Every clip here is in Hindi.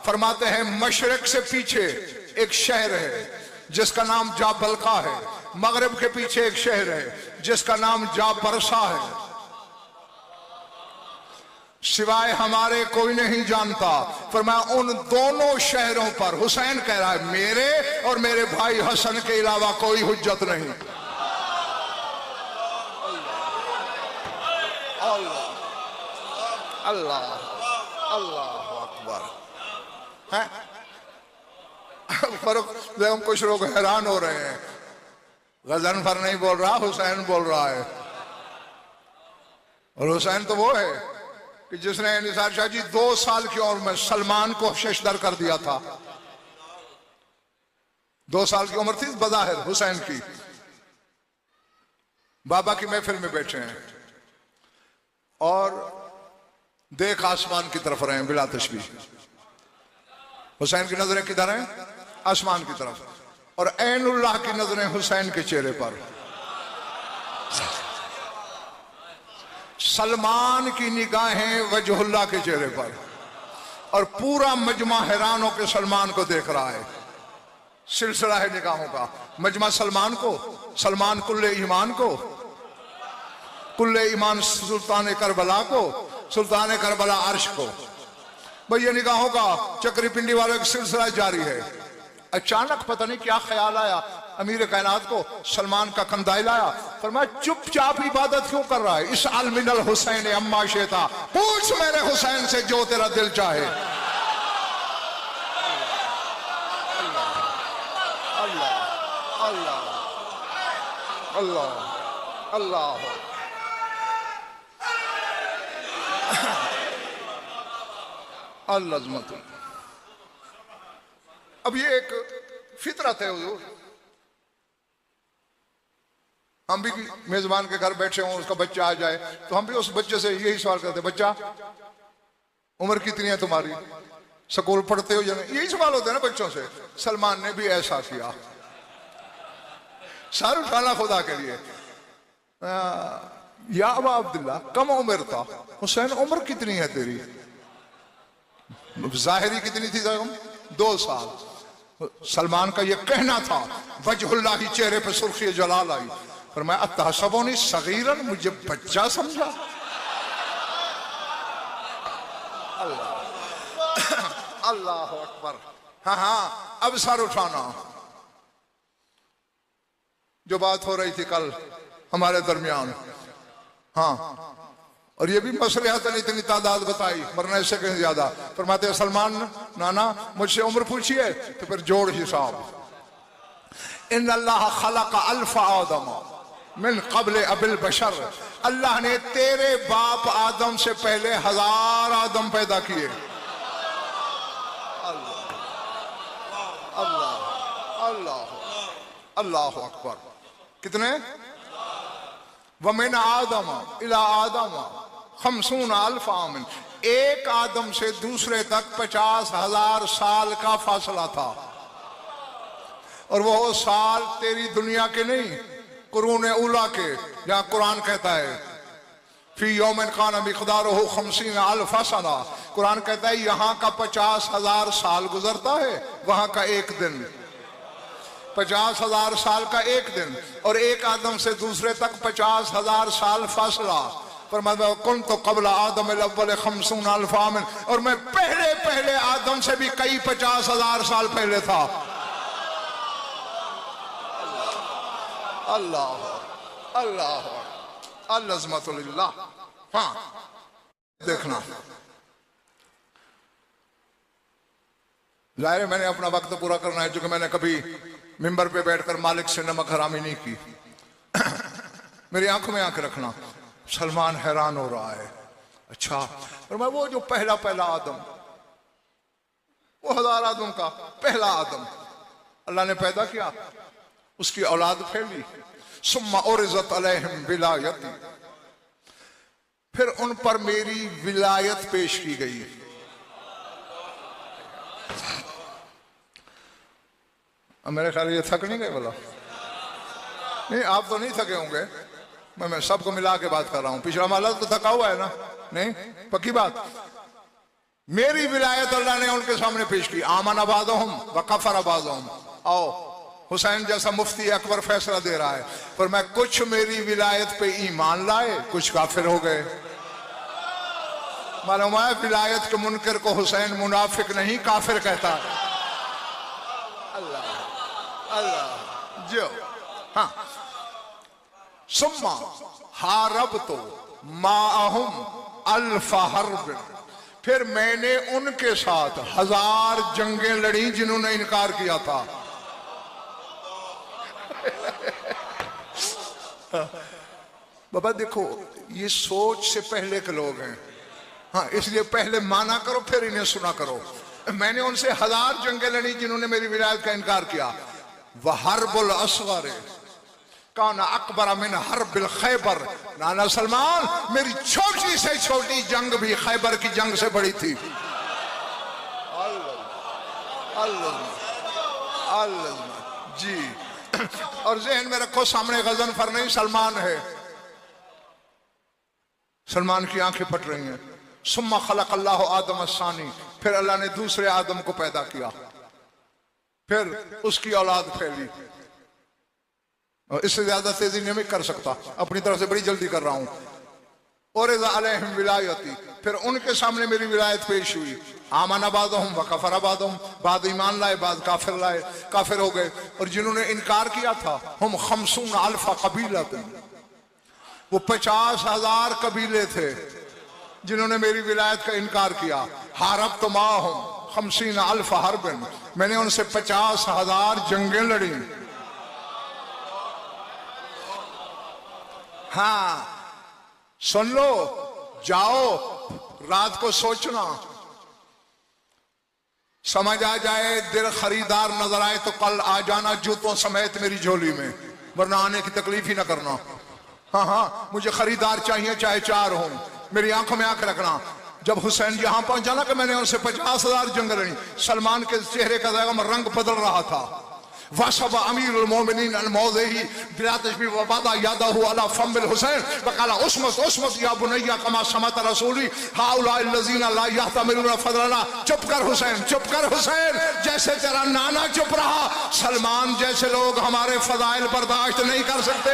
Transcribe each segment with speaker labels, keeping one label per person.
Speaker 1: फरमाते हैं मशरक से पीछे एक शहर है जिसका नाम जाबलका है, मगरब के पीछे एक शहर है जिसका नाम जाबरसा है, सिवाय हमारे कोई नहीं जानता। फरमाया उन दोनों शहरों पर हुसैन कह रहा है मेरे और मेरे भाई हसन के अलावा कोई हुज्जत नहीं। अल्लाह अल्लाह अल्लाह अकबर है। फर्क कुछ लोग हैरान हो रहे हैं, गजनफर नहीं बोल रहा, हुसैन बोल रहा है। और हुसैन तो वो है कि जिसने निसार शाह जी 2 साल की उम्र में सलमान को शशदर कर दिया था। 2 साल की उम्र थी बज़ाहिर हुसैन की। बाबा की महफिल में बैठे हैं और देख आसमान की तरफ रहे हैं बिला तशबीह। हुसैन की नजरें किधर हैं? आसमान की तरफ, और ऐनुल्लाह की नजरें हुसैन के चेहरे पर। सलमान की निगाहें वजहुल्लाह के चेहरे पर, और पूरा मजमा हैरान होकर सलमान को देख रहा है। सिलसिला है निगाहों का, मजमा सलमान को, सलमान कुल्ले ईमान को, कुल्ले ईमान सुल्तान करबला को, सुल्तान करबला अर्श को। भाई ये निगाहों का चक्री पिंडी वालों का सिलसिला जारी है। अचानक पता नहीं क्या ख्याल आया अमीर कायनात को, सलमान का कंधा हिलाया, फरमाया चुपचाप इबादत क्यों कर रहा है? इस अलमिनल हुसैन अम्मा शेता, पूछ मेरे हुसैन से जो तेरा दिल चाहे। अल्लाह अल्लाह अल्लाह अल्लाह। अल्लाह। अब ये एक फितरत है हुजूर, हम भी मेजबान के घर बैठे हों, उसका बच्चा आ जाए तो हम भी उस बच्चे से यही सवाल करते, बच्चा उम्र कितनी है तुम्हारी, स्कूल पढ़ते हो या नहीं, यही सवाल होते हैं ना बच्चों से। सलमान ने भी ऐसा किया, शाहरुख खाना खुदा के लिए। या अबा अब्दुल्ला कम उम्र था, हुसैन उम्र कितनी है तेरी? जाहिरी कितनी थी? 2 साल। सलमान का ये कहना था, वजहुल्लाह ही चेहरे पे सुर्खी जलाल आई, पर मैं अतहसबोनी सगीरन, मुझे बच्चा समझा। अल्लाह अल्लाह अकबर। हाँ हाँ, अब सर उठाना। जो बात हो रही थी कल हमारे दरमियान, हाँ, और ये भी मसलिहत ने इतनी तादाद बताई, वरना इससे कहीं ज्यादा। फरमाते सलमान नाना मुझसे उम्र पूछिए तो फिर जोड़ हिसाब। इन अल्लाह खलक अल्फ आदम मिन क़ब्ल अबिल बशर, अल्लाह ने तेरे बाप आदम से पहले 1000 आदम पैदा किए। अल्लाह अल्लाह अल्लाह अल्लाह अकबर। कितने? वमिन आदम इला आदम 50 अल्फ आमिन, एक आदम से दूसरे तक 50,000 साल का फासला था। और वो साल तेरी दुनिया के नहीं, कुरून उला के, जहां कुरान कहता है फी यौमिन कान मिक़दारुहु 50 अल्फ सना, कुरान कहता है यहां का 50,000 साल गुजरता है, वहां का एक दिन। 50,000 साल का एक दिन, और एक आदम से दूसरे तक 50,000 साल फासला। पर मैं कौन तो कबल आदम अव्वल 50 अल्फ आमिन, और मैं पहले पहले आदम से भी कई 50,000 साल पहले था। अल्लाह अल्लाह अल्लाह। हाँ देखना, जाहिर है मैंने अपना वक्त पूरा करना है, क्योंकि मैंने कभी मिंबर पे बैठकर मालिक से नमक हरामी नहीं की। मेरी आंखों में आंखें रखना। सलमान हैरान हो रहा है, अच्छा, और मैं वो जो पहला आदम, वो 1000 आदम का पहला आदम अल्लाह ने पैदा किया, उसकी औलाद फैली। सुम्मा उरिज़त अलैहिम विलायती, फिर उन पर मेरी विलायत पेश की गई। मेरे ख्याल ये थक नहीं गए बोला? नहीं, आप तो नहीं थके होंगे, मैं सबको मिला के बात कर रहा हूं। पिछला माला तो थका हुआ है ना? नहीं, पक्की बात। मेरी विलायत अल्लाह ने उनके सामने पेश की। आमन अबादहुम व कफर अबादहुम। आओ, हुसैन जैसा मुफ्ती अकबर फैसला दे रहा है, पर मैं कुछ मेरी विलायत पे ईमान लाए, कुछ काफिर हो गए। मालूम है विलायत के मुनकर को हुसैन मुनाफिक नहीं काफिर कहता है। अल्लाह अल्लाह जो हाँ। सुम्मा हारब तो माअहुम अल्फा हर्ब, फिर मैंने उनके साथ 1000 जंगें लड़ी जिन्होंने इनकार किया था। बाबा देखो, ये सोच से पहले के लोग हैं, हाँ, इसलिए पहले माना करो फिर इन्हें सुना करो। मैंने उनसे 1000 जंगें लड़ी जिन्होंने मेरी विलायत का इनकार किया। वह हर्बुल असगर काना अकबर मिन हर्बिल खैबर। नाना सलमान, मेरी छोटी से छोटी जंग भी खैबर की जंग से बड़ी थी। अल्लाह जी। और ज़हन में रखो, सामने गजनफर नहीं, सलमान है। सलमान की आंखें फट रही हैं। सुम्मा खलक अल्लाह आदम अस्सानी, फिर अल्लाह ने दूसरे आदम को पैदा किया, फिर उसकी औलाद फैली। और इससे ज्यादा तेजी नहीं कर सकता, अपनी तरफ से बड़ी जल्दी कर रहा हूं। और अलैहिम विलायती, फिर उनके सामने मेरी विलायत पेश हुई। आमन अबादहुम व कफर अबादहुम, बाद ईमान लाए, बाद काफिर लाए, काफिर हो गए। और जिन्होंने इनकार किया था, हम 50 अल्फा कबीला थे, वो 50,000 कबीले थे जिन्होंने मेरी विलायत का इनकार किया। हारब तो माहुम 50 अल्फा हरबिन, मैंने उनसे 50,000 जंगें लड़ी। हाँ सुन लो, जाओ रात को सोचना, समझ आ जाए, दिल खरीदार नजर आए तो कल आ जाना जूतों समेत मेरी झोली में, वरना आने की तकलीफ ही ना करना। हाँ हाँ, मुझे खरीदार चाहिए, चाहे 4 हों, मेरी आंखों में आंख रखना। जब हुसैन यहां पहुंचा ना कि मैंने उनसे 50,000 जंग लड़ी, सलमान के चेहरे का रंग बदल रहा था। वसब अमीरुल मोमिनीन अल मौज़ही बिला तशबीह व वदा यदाहु अला फमिल हुसैन वक़ाला उस्मत उस्मत या बुनैया कमा समत रसूली हाउलाइ लज़ीना ला यहतमिलूना फज़लना। चुप कर हुसैन, चुप कर हुसैन, जैसे तेरा नाना चुप रहा, सलमान जैसे लोग हमारे फज़ाइल बर्दाश्त नहीं कर सकते।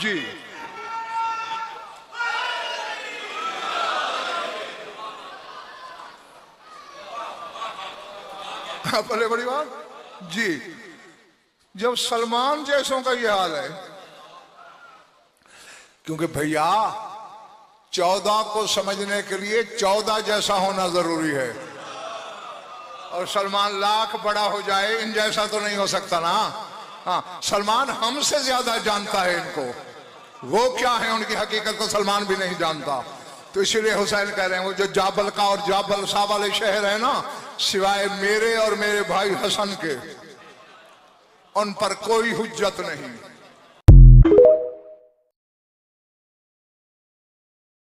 Speaker 1: जी पहले बड़ी बात जी, जब सलमान जैसों का ये हाल है, क्योंकि भैया 14 को समझने के लिए 14 जैसा होना जरूरी है, और सलमान लाख बड़ा हो जाए इन जैसा तो नहीं हो सकता ना। हाँ, सलमान हमसे ज्यादा जानता है इनको, वो क्या है उनकी हकीकत को सलमान भी नहीं जानता। तो इसीलिए हुसैन कह रहे हैं, वो जो जाबल का और जाबल सा वाले शहर है ना, सिवाय मेरे और मेरे भाई हसन के, उन पर कोई हुज्जत नहीं।